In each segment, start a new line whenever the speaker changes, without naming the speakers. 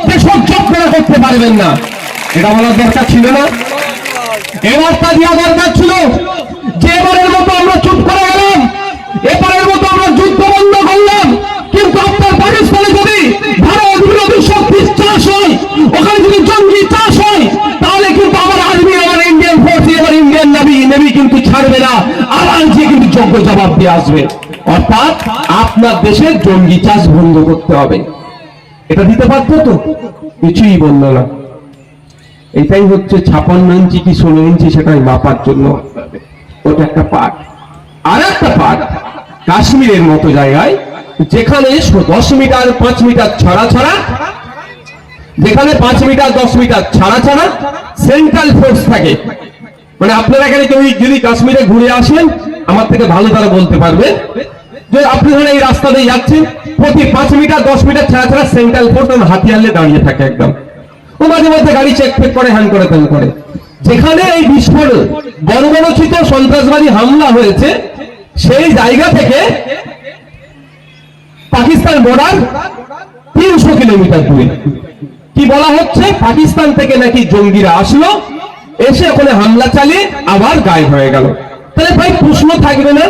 যে সহ্য আপনারা করতে পারবেন না। এটা বলার দরকার ছিল না? এবারটা দেওয়া দরকার ছিল যে এবারের মতো আমরা চুপ করে গেলাম, এবারের মতো আমরা যুদ্ধ বন্ধ করলাম, কিন্তু আপনার পাকিস্তানে যদি ভারত বিরোধী শক্তি চাষ হয়, ওখানে যদি জঙ্গি চাষ হয়, তাহলে কিন্তু আমার আর্মি, আমার ইন্ডিয়ান ফোর্স, আমার ইন্ডিয়ান নেভি কিন্তু ছাড়বে না, আবার যে কিন্তু যোগ্য জবাব দিয়ে আসবে। অর্থাৎ আপনার দেশের জঙ্গি চাষ বন্ধ করতে হবে। এটা দিতে পারতো তো? কিছুই বললো না। এটাই হচ্ছে 56 ইঞ্চি কি 16 ইঞ্চি সেটাই মাপার জন্য ওটা একটা পার্ট। আর একটা পার্ট কাশ্মীরের মতো জায়গায় যেখানে 10 মিটার 5 মিটার ছাড়া ছাড়া, যেখানে 5 মিটার 10 মিটার ছাড়া ছাড়া সেন্ট্রাল ফোর্স থাকে। মানে আপনারা এখানে কেউ যদি কাশ্মীরে ঘুরে আসেন, আমার থেকে ভালো তারা বলতে পারবে যে আপনি ধরেন এই রাস্তা দিয়ে যাচ্ছেন, প্রতি 5 মিটার 10 মিটার ছাড়া ছাড়া সেন্ট্রাল ফোর্স হাতিয়ার নিয়ে দাঁড়িয়ে থাকে একদম। ও মাঝে মধ্যে গাড়ি চেক ফেক করে, হ্যান করে, ত্যান করে। যেখানে এই বিস্ফোরণ বর্বরচিত সন্ত্রাসবাদী হামলা হয়েছে, সেই জায়গা থেকে পাকিস্তান বর্ডার 300 কিলোমিটার দূরে। কি বলা হচ্ছে? পাকিস্তান থেকে নাকি জঙ্গিরা আসলো, এসে ওখানে হামলা চালিয়ে আবার গায়েব হয়ে গেল। তাহলে ভাই প্রশ্ন থাকবে না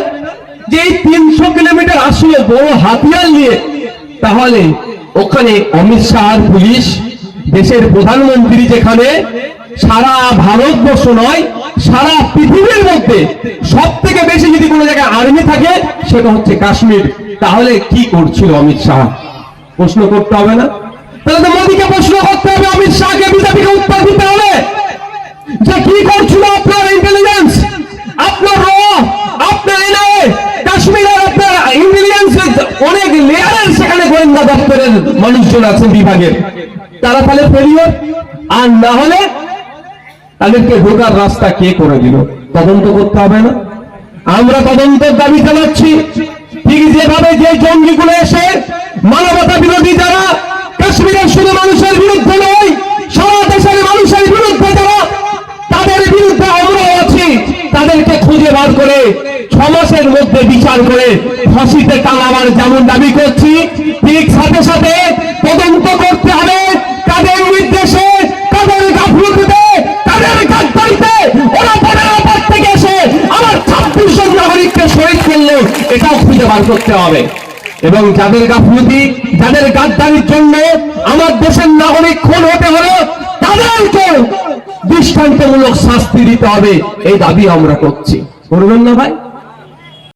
যে এই 300 কিলোমিটার আসলো বড় হাতিয়ার নিয়ে, তাহলে ওখানে অমিত শাহর পুলিশ, দেশের প্রধানমন্ত্রী, যেখানে সারা ভারতবর্ষ নয় সারা পৃথিবীর মধ্যে সব থেকে বেশি যদি কোনো জায়গায় আর্মি থাকে সেটা হচ্ছে কাশ্মীর, তাহলে কি করছিল অমিত শাহ? প্রশ্ন করতে হবে না? তাহলে তো মোদীকে প্রশ্ন করতে হবে, অমিত শাহকে, বিজেপিকে উত্তর দিতে হবে যে কি করছিল আপনার ইন্টেলিজেন্স, আপনার র, আপনার এনআইএ, কাশ্মীরের আপনার ইন্টেলিজেন্স, অনেক লেয়ারের সেখানে গোয়েন্দা দপ্তরের মানুষজন আছেন বিভাগের, তারা তাহলে ফেলিওর। আর না হলে তাদেরকে ঢোকার রাস্তা কে করে দিল? তদন্ত করতে হবে না? আমরা তদন্তের দাবি জানাচ্ছি। ঠিক যেভাবে যে জঙ্গিগুলো এসে মানবতা বিরোধী যারা, কাশ্মীরের শুধু মানুষের বিরুদ্ধে নয় সারা দেশের মানুষের বিরুদ্ধে যারা, তাদের বিরুদ্ধে আমরাও আছি, তাদেরকে খুঁজে বার করে 6 মাসের মধ্যে বিচার করে ফাঁসিতে টাঙাবার যেমন দাবি করছি, ঠিক সাথে সাথে তদন্ত করতে হবে কাদের নির্দেশে, কাদের গাফলতিতে, কাদের গাদ্দারিতে ওরা বর্ডার থেকে এসে আমার 26 জন নাগরিককে শহীদ করলো, এটাও খুঁজে বার করতে হবে। এবং যাদের গাফলতি, যাদের গাদ্দারির জন্য আমার দেশের নাগরিক খুন হতে হলো, তাদেরকে দৃষ্টান্তমূলক শাস্তি দিতে হবে, এই দাবি আমরা করছি। করবেন না ভাই?